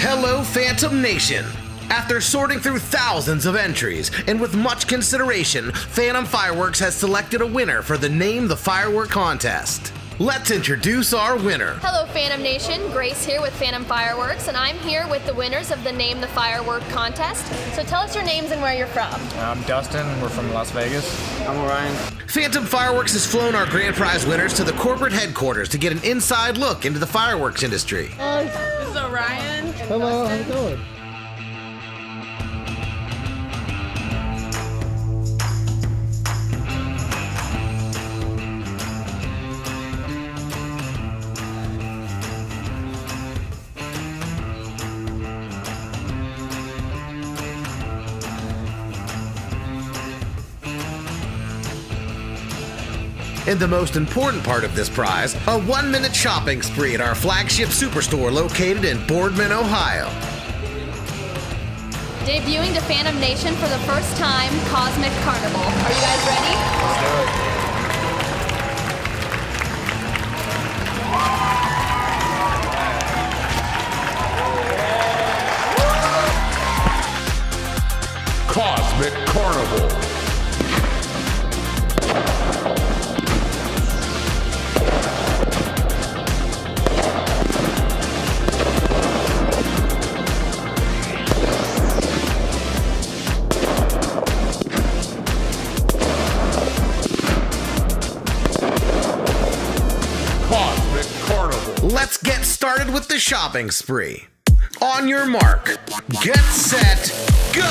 Hello, Phantom Nation! After sorting through thousands of entries, and with much consideration, Phantom Fireworks has selected a winner for the Name the Firework contest. Let's introduce our winner. Hello, Phantom Nation. Grace here with Phantom Fireworks, and I'm here with the winners of the Name the Firework contest. So tell us your names and where you're from. I'm Dustin. We're from Las Vegas. I'm Orion. Phantom Fireworks has flown our grand prize winners to the corporate headquarters to get an inside look into the fireworks industry. This is Orion. Hello, how's it going? And the most important part of this prize, a 1-minute shopping spree at our flagship superstore located in Boardman, Ohio. Debuting to Phantom Nation for the first time, Cosmic Carnival. Are you guys ready? Let's do it. Cosmic Carnival. Cosmic Carnival. Let's get started with the shopping spree. On your mark, get set, go!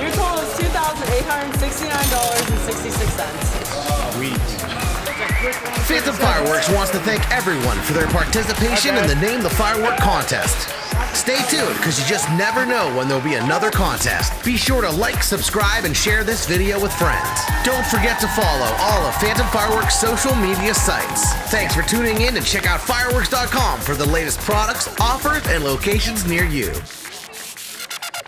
Your total is $2,869.66. Sweet. Phantom Fireworks wants to thank everyone for their participation in the Name the Firework contest. Stay tuned, because you just never know when there'll be another contest. Be sure to like, subscribe, and share this video with friends. Don't forget to follow all of Phantom Fireworks' social media sites. Thanks for tuning in, and check out fireworks.com for the latest products, offers, and locations near you.